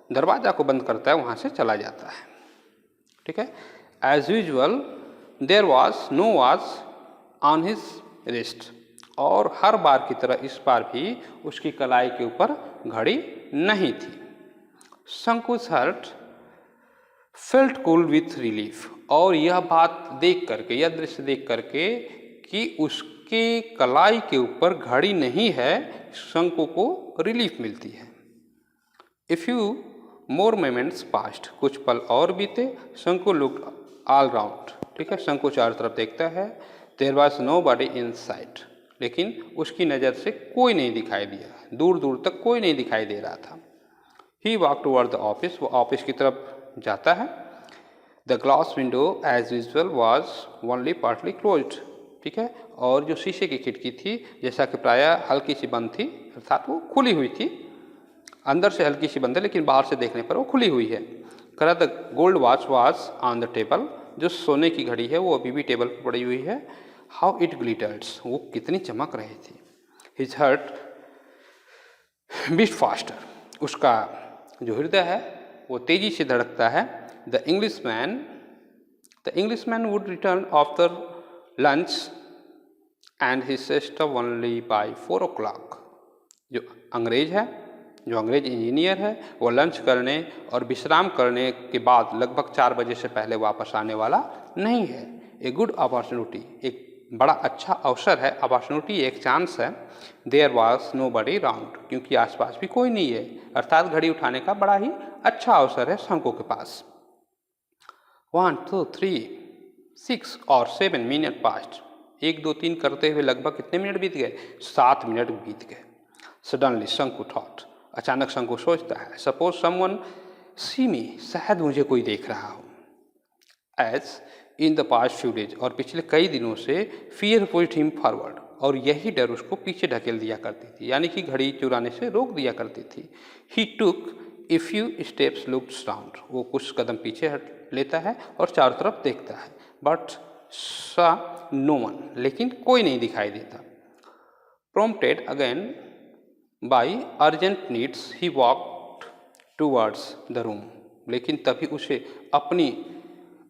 दरवाज़ा को बंद करता है, वहाँ से चला जाता है, ठीक है। As usual there was no watch on his wrist, और हर बार की तरह इस बार भी उसकी कलाई के ऊपर घड़ी नहीं थी। शंकु's हार्ट फेल्ट कूल विथ रिलीफ, और यह बात देख करके, यह दृश्य देख करके कि उसके कलाई के ऊपर घड़ी नहीं है, शंकु को रिलीफ मिलती है। A few more moments past, कुछ पल और बीते। शंकु लुक्ड ऑल राउंड, ठीक है। शंकु चारों तरफ देखता है। There was nobody in sight, लेकिन उसकी नज़र से कोई नहीं दिखाई दिया, दूर दूर तक कोई नहीं दिखाई दे रहा था। He walk toward the office, वो ऑफिस की तरफ जाता है। The glass window as usual was only partly closed, ठीक है। और जो शीशे की खिड़की थी, जैसा कि प्रायः हल्की सी बंद थी, अर्थात वो खुली हुई थी, अंदर से हल्की सी बंद है लेकिन बाहर से देखने पर वो खुली हुई है। करा the gold watch was on the table, जो सोने की घड़ी है वो अभी भी टेबल पर पड़ी हुई है। हाउ इट ग्लिटर्स, वो कितनी चमक रही थी। हिज हार्ट बीट फास्टर, उसका जो हृदय है वो तेजी से धड़कता है। The Englishman would return after lunch and he सेस्ट ओनली बाय 4 o'clock, जो अंग्रेज है, जो अंग्रेज इंजीनियर है, वो लंच करने और विश्राम करने के बाद लगभग 4 बजे से पहले वापस आने वाला नहीं है। ए गुड अपॉर्चुनिटी, एक बड़ा अच्छा अवसर है, अपॉर्चुनिटी एक चांस है। There was nobody round, क्योंकि आसपास भी कोई नहीं है, अर्थात घड़ी उठाने का बड़ा ही अच्छा अवसर है शंकु के पास। 1 2 3 6 और 7 मिनट पास्ट, 1 2 3 करते हुए लगभग कितने मिनट बीत गए? 7 मिनट बीत गए। सडनली शंकु थॉट, अचानक शंकु सोचता है, सपोज समवन सी मी, शायद मुझे कोई देख रहा हो। As in the past few days, और पिछले कई दिनों से फियर पुश्ड हिम फॉरवर्ड, और यही डर उसको पीछे ढकेल दिया करती थी, यानी कि घड़ी चुराने से रोक दिया करती थी। He took a few steps looks round, वो कुछ कदम पीछे हट लेता है और चारों तरफ देखता है। बट सा नो वन, लेकिन कोई नहीं दिखाई देता। Prompted again by urgent needs he walked towards the room, लेकिन तभी उसे अपनी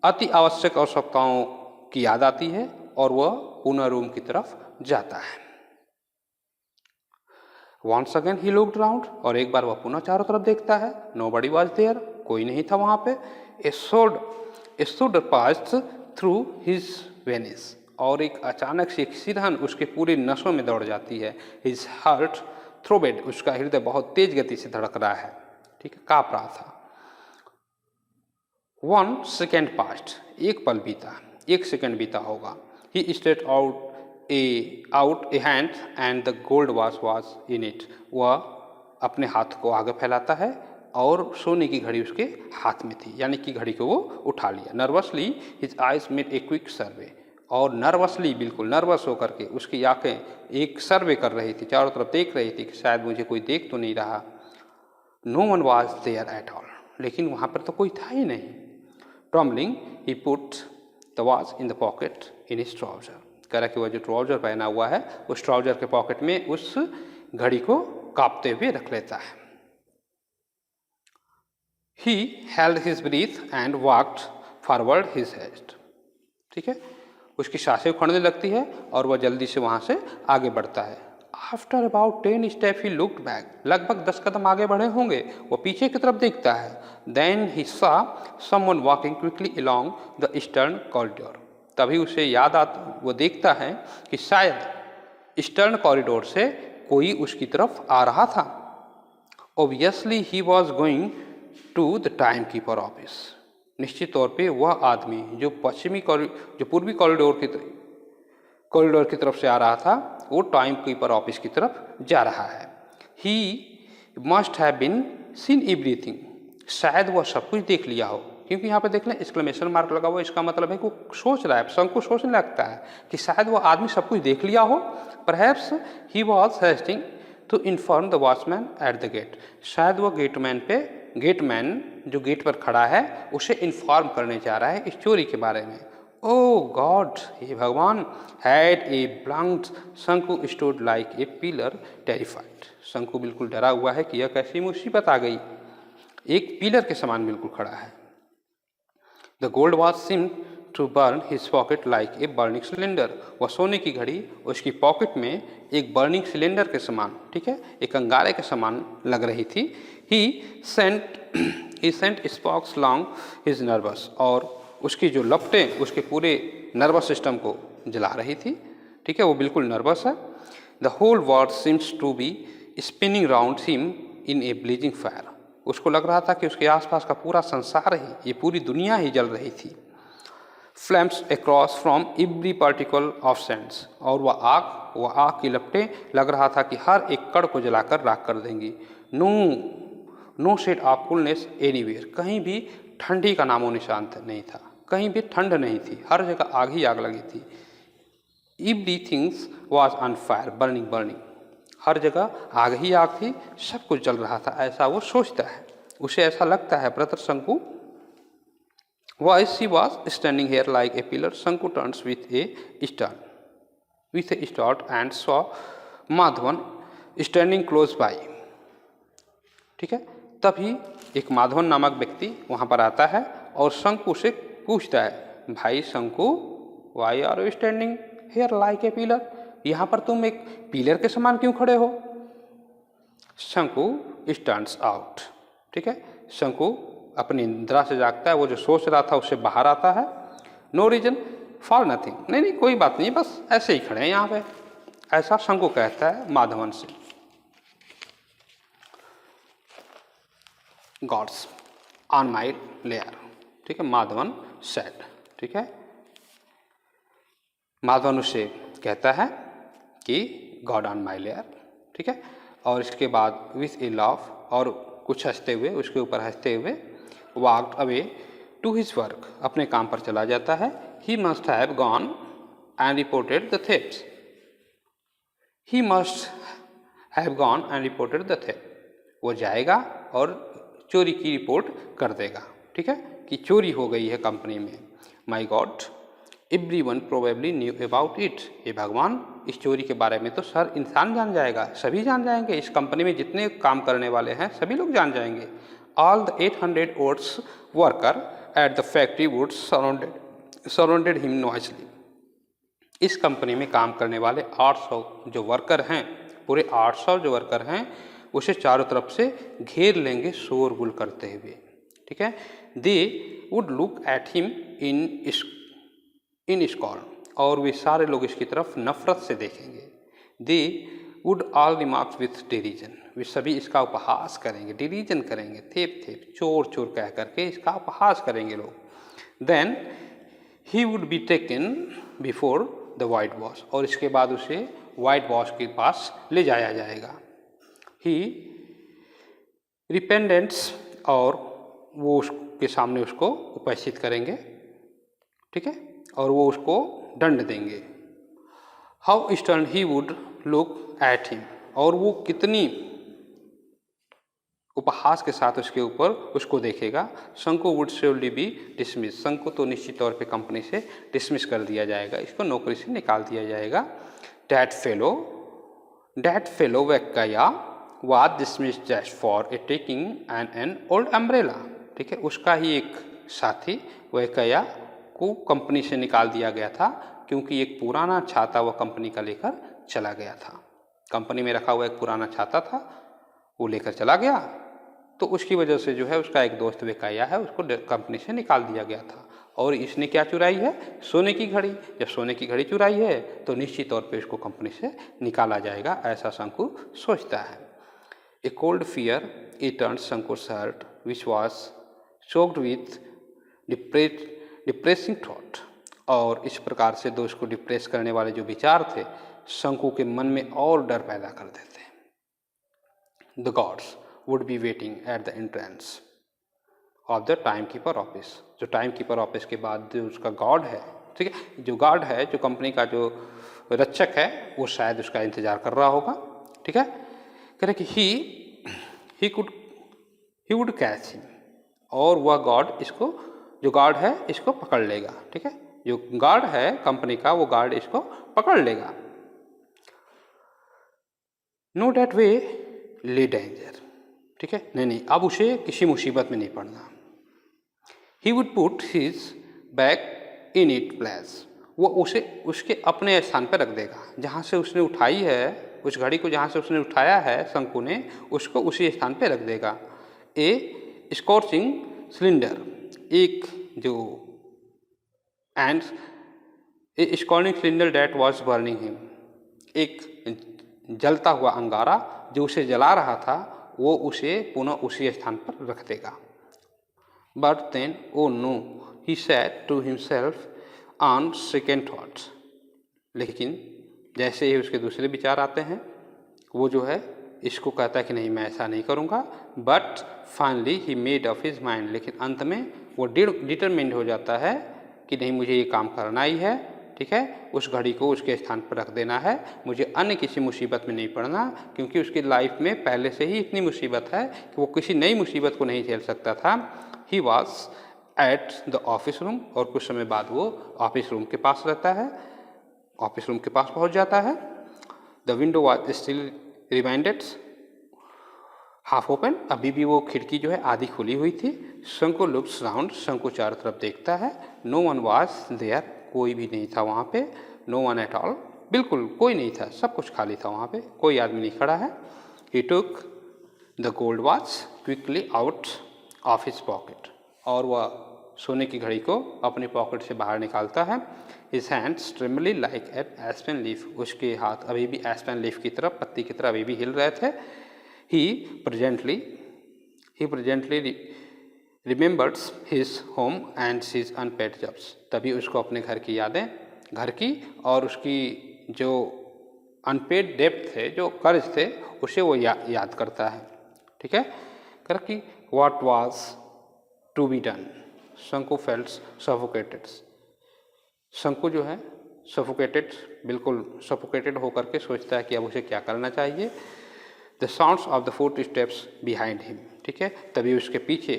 अति आवश्यक आवश्यकताओं की याद आती है और वह पुनः रूम की तरफ जाता है। Once again he looked round, और एक बार वह पुनः चारों तरफ देखता है। Nobody was there, कोई नहीं था वहां पे। A shudder passed through his veins, और एक अचानक से एक सिरहन उसके पूरे नसों में दौड़ जाती है। His heart throbbed, उसका हृदय बहुत तेज गति से धड़क रहा है, ठीक है, कांप रहा था। 1 second passed, एक पल बीता, 1 सेकंड बीता होगा। He stretched out a hand and the gold was in it, वह अपने हाथ को आगे फैलाता है और सोने की घड़ी उसके हाथ में थी, यानी कि घड़ी को वो उठा लिया। Nervously his eyes made a quick survey, और नर्वसली, बिल्कुल नर्वस होकर के उसकी आंखें एक सर्वे कर रही थी, चारों तरफ देख रही थी कि शायद मुझे कोई देख तो नहीं रहा। No one was there at all, लेकिन वहाँ पर तो कोई था ही नहीं। Trembling he put the watch in the pocket in his trouser, कह रहा कि वह जो ट्राउजर पहना हुआ है उस ट्राउजर के पॉकेट में उस घड़ी को कांपते हुए रख लेता है। He held his breath and walked forward his head, ठीक है, उसकी सांसें उखड़ने लगती है और वह जल्दी से वहां से आगे बढ़ता है। After about 10 steps he looked back, लगभग 10 कदम आगे बढ़े होंगे, वो पीछे की तरफ देखता है। Then he saw someone walking quickly along the eastern corridor, तभी उसे याद आता, वो देखता है कि शायद ईस्टर्न कॉरिडोर से कोई उसकी तरफ आ रहा था। Obviously he was going to the time keeper office, निश्चित तौर पे वह आदमी जो पूर्वी कॉरिडोर की तरफ से आ रहा था, वो टाइम कीपर ऑफिस की तरफ जा रहा है। He must have been seen everything, शायद वह सब कुछ देख लिया हो, क्योंकि यहाँ पे देख लें एक्सक्लेमेशन मार्क लगा हुआ, इसका मतलब है कि वो सोच रहा है, शंकु सोचने लगता है कि शायद वो आदमी सब कुछ देख लिया हो। Perhaps he was hasting to inform the watchman at the gate, शायद वो गेटमैन जो गेट पर खड़ा है उसे इन्फॉर्म करने जा रहा है इस चोरी के बारे में। ओह गॉड, हे भगवान, हैड ए ब्लंक्ड, शंकु stood like a pillar terrified, शंकु बिल्कुल डरा हुआ है कि यह कैसी मुसीबत आ गई, एक पिलर के समान बिल्कुल खड़ा है। The gold watch seemed to burn his pocket like a burning cylinder, वह सोने की घड़ी उसकी पॉकेट में एक बर्निंग सिलेंडर के समान, ठीक है, एक अंगारे के समान लग रही थी। He sent sparks along his nervous, और उसकी जो लपटें उसके पूरे नर्वस सिस्टम को जला रही थी, ठीक है, वो बिल्कुल नर्वस है। The whole world seems to be spinning round him in a blazing fire, उसको लग रहा था कि उसके आसपास का पूरा संसार ही, ये पूरी दुनिया ही जल रही थी। Flames across from every particle of sands, और वह आग की लपटें लग रहा था कि हर एक कण को जलाकर राख कर देंगी। No shade of coolness anywhere, कहीं भी ठंडी का नामो निशान नहीं था, कहीं भी ठंड नहीं थी, हर जगह आग ही आग लगी थी। Everything's was on fire burning, हर जगह आग ही आग थी, सब कुछ जल रहा था, ऐसा वो सोचता है, उसे ऐसा लगता है। ब्रदर शंकु While she was standing here like a pillar, Shanku turns with a start and saw Madhavan standing close by. ठीक है, तभी एक माधवन नामक व्यक्ति वहां पर आता है और शंकु से पूछता है, भाई शंकु, why are you standing here like a pillar? यहाँ पर तुम एक पिलर के समान क्यों खड़े हो? शंकु स्टैंड्स आउट। ठीक है, शंकु अपनी निद्रा से जागता है, वो जो सोच रहा था उससे बाहर आता है। नो रीजन फॉर नथिंग, नहीं नहीं कोई बात नहीं, बस ऐसे ही खड़े हैं यहाँ पे, ऐसा शंकु कहता है माधवन से। Gods on my layer. ठीक है, माधवन सेड। ठीक है, माधवन उसे कहता है कि गॉड ऑन माई लेयर। ठीक है, और इसके बाद विथ ए लाफ, और कुछ हंसते हुए, उसके ऊपर हंसते हुए, walked away to his work, अपने काम पर चला जाता है। He must have gone and reported the theft. He must have gone and reported the theft, वो जाएगा और चोरी की रिपोर्ट कर देगा। ठीक है, कि चोरी हो गई है कंपनी में। My god everyone probably knew about it. ये भगवान, इस चोरी के बारे में तो हर इंसान जान जाएगा, सभी जान जाएंगे, इस कंपनी में जितने काम करने वाले हैं सभी लोग जान जाएंगे। All the 800 oats worker at the factory would surrounded him नॉइसली। इस कंपनी में काम करने वाले 800 जो वर्कर हैं, पूरे 800 जो वर्कर हैं, उसे चारों तरफ से घेर लेंगे शोरगुल करते हुए। ठीक है, they would look at him in scorn, और वे सारे लोग इसकी तरफ नफरत से देखेंगे। They would all remarks with derision, वे सभी इसका उपहास करेंगे, डिरीजन करेंगे, थेप थेप चोर चोर कह करके इसका उपहास करेंगे लोग। Then he would be taken before the white boss, और इसके बाद उसे वाइट बॉस के पास ले जाया जाएगा। ही रिपेंडेंट्स, और वो उसके सामने उसको उपस्थित करेंगे। ठीक है, और वो उसको दंड देंगे। How stern he would look at him, और वो कितनी उपहास के साथ उसके ऊपर उसको देखेगा। शंकु वुड श्योरली बी डिसमिस, शंकु तो निश्चित तौर पे कंपनी से डिसमिस कर दिया जाएगा, इसको नौकरी से निकाल दिया जाएगा। That fellow Vekkaya was dismissed just for a taking an old umbrella. ठीक है, उसका ही एक साथी वेक्काया को कंपनी से निकाल दिया गया था, क्योंकि एक पुराना छाता वह कंपनी का लेकर चला गया था। कंपनी में रखा हुआ एक पुराना छाता था, वो लेकर चला गया, तो उसकी वजह से जो है उसका एक दोस्त वेकाया है, उसको कंपनी से निकाल दिया गया था। और इसने क्या चुराई है? सोने की घड़ी। जब सोने की घड़ी चुराई है तो निश्चित तौर पे इसको कंपनी से निकाला जाएगा, ऐसा शंकु सोचता है। A cold fear it turned Shanku's heart which was choked with depressing thought, और इस प्रकार से दोष को डिप्रेस करने वाले जो विचार थे शंकु के मन में और डर पैदा कर देते हैं। The gods would be waiting at the entrance of the time keeper office, जो टाइम कीपर ऑफिस के बाद जो उसका गॉड है, ठीक है, जो गार्ड है, जो कंपनी का जो रक्षक है, वो शायद उसका इंतजार कर रहा होगा। ठीक है, कह रहे कि ही वुड कैच हिम, और वह गॉड इसको, जो गार्ड है इसको पकड़ लेगा। ठीक है, जो गार्ड है कंपनी का, वो गार्ड इसको पकड़ लेगा। नो डैट वे ले डेंजर। ठीक है, नहीं, अब उसे किसी मुसीबत में नहीं पड़ना। He would put his bag in it place, वो उसे उसके अपने स्थान पर रख देगा, जहाँ से उसने उठाई है उस घड़ी को, जहाँ से उसने उठाया है शंकु ने, उसको उसी स्थान पर रख देगा। ए स्कॉर्चिंग सिलेंडर, एक जो and a scorching cylinder that was burning him, एक जलता हुआ अंगारा जो उसे जला रहा था, वो उसे पुनः उसी स्थान पर रख देगा। But then oh no he said to himself on second thoughts, लेकिन जैसे ही उसके दूसरे विचार आते हैं, वो जो है इसको कहता है कि नहीं मैं ऐसा नहीं करूँगा। But finally he made up his mind, लेकिन अंत में वो डिटरमिन्ड हो जाता है कि नहीं मुझे ये काम करना ही है। ठीक है, उस घड़ी को उसके स्थान पर रख देना है, मुझे अन्य किसी मुसीबत में नहीं पड़ना, क्योंकि उसकी लाइफ में पहले से ही इतनी मुसीबत है कि वो किसी नई मुसीबत को नहीं झेल सकता था। He was at the office room, और कुछ समय बाद वो ऑफिस रूम के पास रहता है, ऑफिस रूम के पास पहुंच जाता है। The window was still reminded half open, अभी भी वो खिड़की जो है आधी खुली हुई थी। शंकु लुक्स राउंड, शंकु चारों तरफ देखता है। नो वन वॉज देयर, कोई भी नहीं था वहाँ पे। नो वन एट ऑल, बिल्कुल कोई नहीं था, सब कुछ खाली था वहाँ पे, कोई आदमी नहीं खड़ा है। He took the gold watch quickly out of his pocket, और वह सोने की घड़ी को अपनी पॉकेट से बाहर निकालता है। His hands trembled like an aspen leaf, उसके हाथ अभी भी एस्पेन लीफ की तरफ, पत्ती की तरह अभी भी हिल रहे थे। He presently remembers his home and his unpaid jobs, तभी उसको अपने घर की यादें, घर की और उसकी जो अनपेड डेब्ट थे, जो कर्ज थे, उसे वो याद करता है। ठीक है, कर कि what was to be done, Shanku felts suffocated, शंकु जो है सफोकेटेड, बिल्कुल सफोकेटेड होकर के सोचता है कि अब उसे क्या करना चाहिए। The sounds of the foot steps behind him, ठीक है, तभी उसके पीछे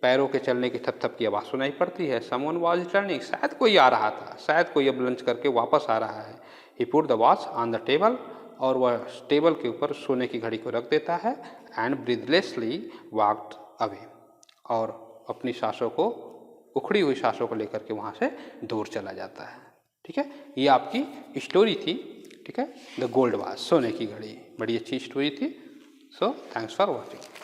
पैरों के चलने की थप थप की आवाज़ सुनाई पड़ती है। समवन वाज रिटर्निंग, शायद कोई आ रहा था, शायद कोई अब लंच करके वापस आ रहा है। He put the watch on the table, और वह टेबल के ऊपर सोने की घड़ी को रख देता है। एंड ब्रीथलेसली वॉक्ड अवे, और अपनी सांसों को, उखड़ी हुई सांसों को लेकर के वहाँ से दूर चला जाता है। ठीक है, ये आपकी स्टोरी थी। ठीक है, द गोल्ड वॉच, सोने की घड़ी, बड़ी अच्छी स्टोरी थी। So thanks for watching.